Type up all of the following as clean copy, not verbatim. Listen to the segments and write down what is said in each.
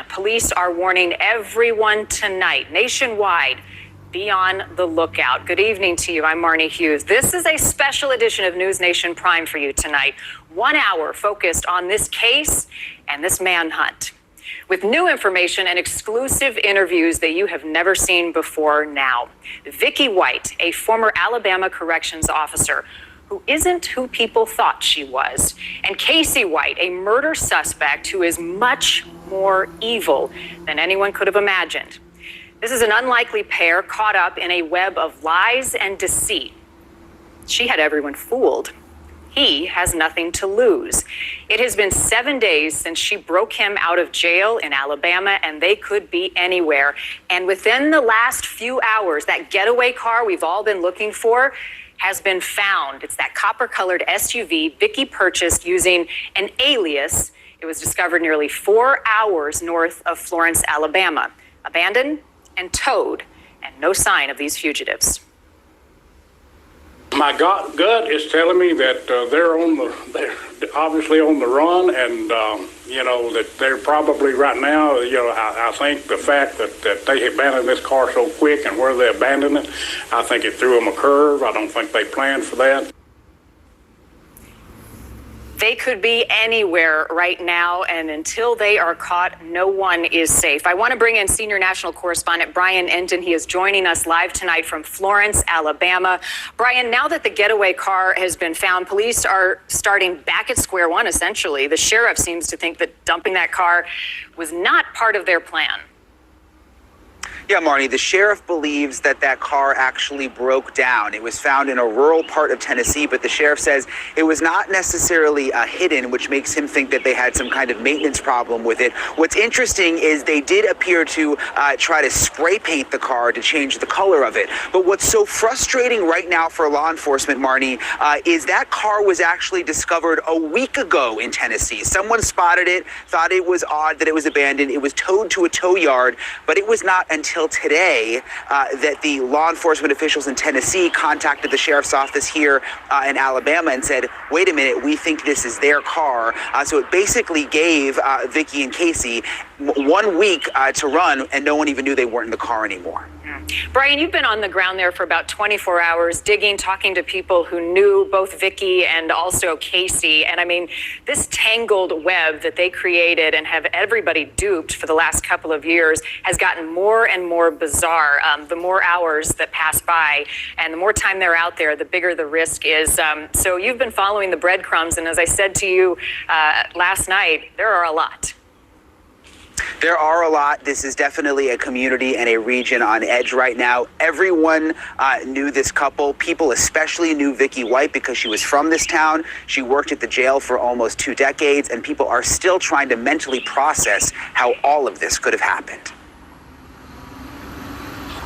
Police are warning everyone tonight, nationwide, be on the lookout. Good evening to you. I'm Marnie Hughes. This is a special edition of News Nation Prime for you tonight. 1 hour focused on this case and this manhunt, with new information and exclusive interviews that you have never seen before now. Vicky White, a former Alabama corrections officer who isn't who people thought she was, and Casey White, a murder suspect who is much more evil than anyone could have imagined. This is an unlikely pair caught up in a web of lies and deceit. She had everyone fooled. He has nothing to lose. It has been 7 days since she broke him out of jail in Alabama, and they could be anywhere. And within the last few hours, that getaway car we've all been looking for has been found. It's that copper-colored SUV Vicky purchased using an alias. It was discovered nearly 4 hours north of Florence, Alabama. Abandoned and towed, and no sign of these fugitives. My gut is telling me that they're obviously on the run, and that they're probably right now. I think the fact that they abandoned this car so quick and where they abandoned it, I think it threw them a curve. I don't think they planned for that. They could be anywhere right now, and until they are caught, no one is safe. I want to bring in senior national correspondent Brian Endon. He is joining us live tonight from Florence, Alabama. Brian, now that the getaway car has been found, police are starting back at square one, essentially. The sheriff seems to think that dumping that car was not part of their plan. Yeah, Marnie, the sheriff believes that car actually broke down. It was found in a rural part of Tennessee, but the sheriff says it was not necessarily hidden, which makes him think that they had some kind of maintenance problem with it. What's interesting is they did appear to try to spray paint the car to change the color of it. But what's so frustrating right now for law enforcement, Marnie, is that car was actually discovered a week ago in Tennessee. Someone spotted it, thought it was odd that it was abandoned. It was towed to a tow yard, but it was not until today that the law enforcement officials in Tennessee contacted the sheriff's office here in Alabama and said, wait a minute, we think this is their car. So it basically gave Vicky and Casey 1 week to run, and no one even knew they weren't in the car anymore. Brian, you've been on the ground there for about 24 hours, digging, talking to people who knew both Vicky and also Casey. And I mean, this tangled web that they created and have everybody duped for the last couple of years has gotten more and more bizarre. The more hours that pass by and the more time they're out there, the bigger the risk is. So you've been following the breadcrumbs. And as I said to you last night, there are a lot. There are a lot. This is definitely a community and a region on edge right now. Everyone knew this couple. People especially knew Vicky White because she was from this town. She worked at the jail for almost 2 decades, and people are still trying to mentally process how all of this could have happened.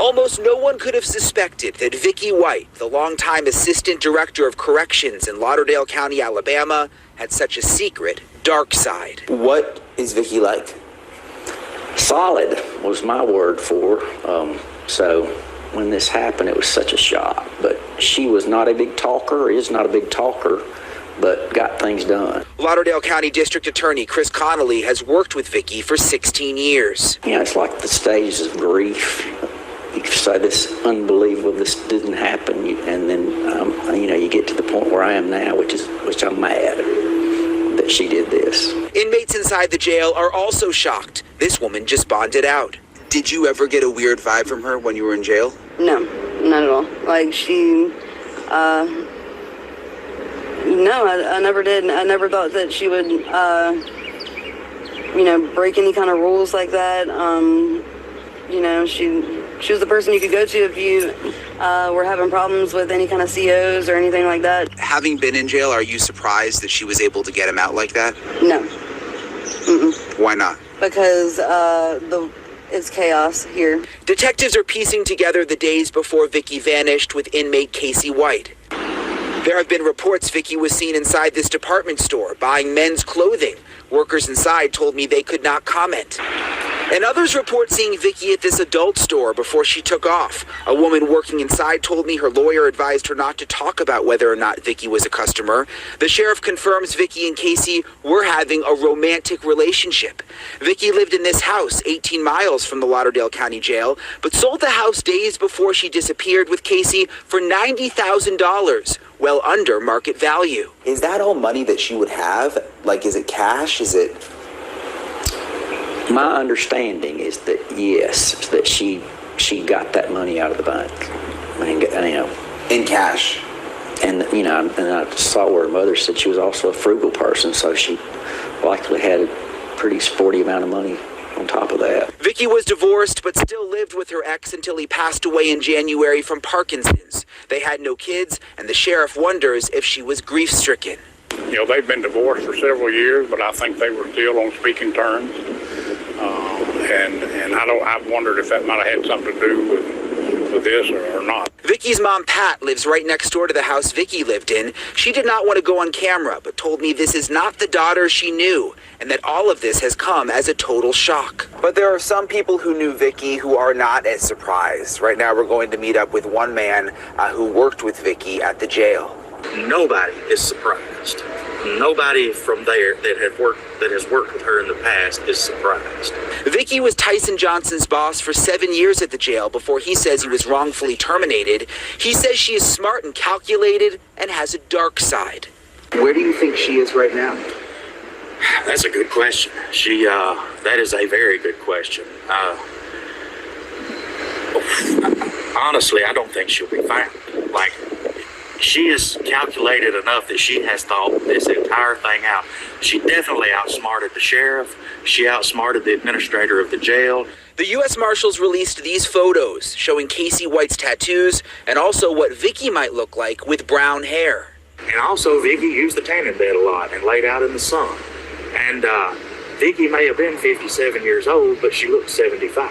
Almost no one could have suspected that Vicky White, the longtime assistant director of corrections in Lauderdale County, Alabama, had such a secret dark side. What is Vicky like? Solid was my word for her. So when this happened, it was such a shock. But she was not a big talker, is not a big talker, but got things done. Lauderdale County District Attorney Chris Connolly has worked with Vicky for 16 years. It's like the stages of grief. You say this unbelievable, this didn't happen, and then you get to the point where I am now, which I'm mad that she did this. Inmates inside the jail are also shocked. This woman just bonded out. Did you ever get a weird vibe from her when you were in jail? No, not at all. Like she, no, I never did. I never thought that she would, break any kind of rules like that. She was the person you could go to if you were having problems with any kind of COs or anything like that. Having been in jail, are you surprised that she was able to get him out like that? No. Why not? Because it's chaos here. Detectives are piecing together the days before Vicky vanished with inmate Casey White. There have been reports Vicky was seen inside this department store buying men's clothing. Workers inside told me they could not comment. And others report seeing Vicky at this adult store before she took off. A woman working inside told me her lawyer advised her not to talk about whether or not Vicky was a customer. The sheriff confirms Vicky and Casey were having a romantic relationship. Vicky lived in this house 18 miles from the Lauderdale County Jail, but sold the house days before she disappeared with Casey for $90,000, well under market value. Is that all money that she would have? Like, is it cash? Is it... My understanding is that, yes, that she got that money out of the bank. I mean, In cash? And, and I saw where her mother said she was also a frugal person, so she likely had a pretty sporty amount of money on top of that. Vicky was divorced but still lived with her ex until he passed away in January from Parkinson's. They had no kids, and the sheriff wonders if she was grief-stricken. They've been divorced for several years, but I think they were still on speaking terms. And I've wondered if that might have had something to do with this or not. Vicky's mom, Pat, lives right next door to the house Vicky lived in. She did not want to go on camera, but told me this is not the daughter she knew, and that all of this has come as a total shock. But there are some people who knew Vicky who are not as surprised. Right now we're going to meet up with one man who worked with Vicky at the jail. Nobody is surprised. Nobody from there that has worked with her in the past is surprised. Vicky was Tyson Johnson's boss for 7 years at the jail before he says he was wrongfully terminated. He says she is smart and calculated and has a dark side. Where do you think she is right now? That's a good question. That is a very good question. Honestly, I don't think she'll be found. She is calculated enough that she has thought this entire thing out. She definitely outsmarted the sheriff. She outsmarted the administrator of the jail. The U.S. Marshals released these photos showing Casey White's tattoos and also what Vicky might look like with brown hair. And also, Vicky used the tanning bed a lot and laid out in the sun. And Vicky may have been 57 years old, but she looked 75.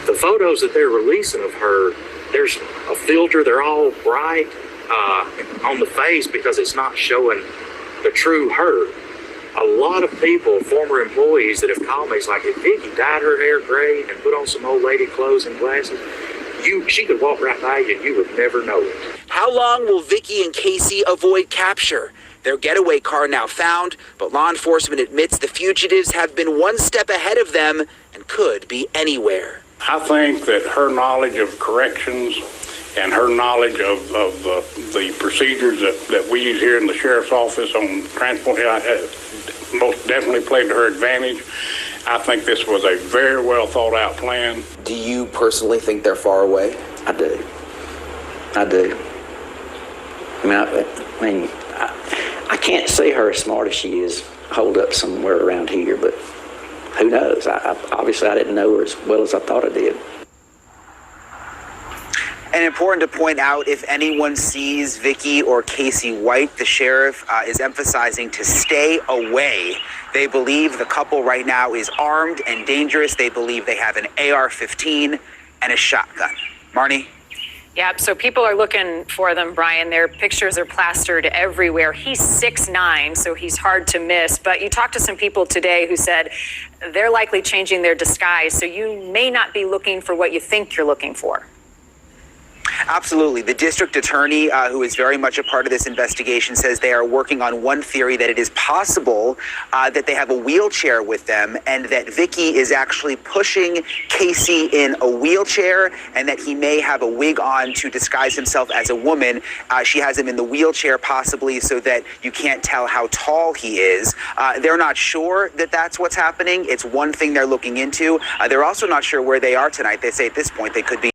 The photos that they're releasing of her, there's a filter. They're all bright on the face because it's not showing the true her. A lot of people, former employees that have called me, it's like, if Vicky dyed her hair gray and put on some old lady clothes and glasses, she could walk right by you and you would never know it. How long will Vicky and Casey avoid capture? Their getaway car now found, but law enforcement admits the fugitives have been one step ahead of them and could be anywhere. I think that her knowledge of corrections and her knowledge of the procedures that we use here in the sheriff's office on transport most definitely played to her advantage. I think this was a very well thought out plan. Do you personally think they're far away? I do. I can't see her as smart as she is holed up somewhere around here, but who knows? Obviously, I didn't know her as well as I thought I did. And important to point out, if anyone sees Vicky or Casey White, the sheriff is emphasizing to stay away. They believe the couple right now is armed and dangerous. They believe they have an AR-15 and a shotgun. Marnie? Yep, so people are looking for them, Brian. Their pictures are plastered everywhere. He's 6'9", so he's hard to miss. But you talked to some people today who said they're likely changing their disguise, so you may not be looking for what you think you're looking for. Absolutely. The district attorney, who is very much a part of this investigation, says they are working on one theory, that it is possible that they have a wheelchair with them and that Vicky is actually pushing Casey in a wheelchair and that he may have a wig on to disguise himself as a woman. She has him in the wheelchair possibly so that you can't tell how tall he is. They're not sure that that's what's happening. It's one thing they're looking into. They're also not sure where they are tonight. They say at this point they could be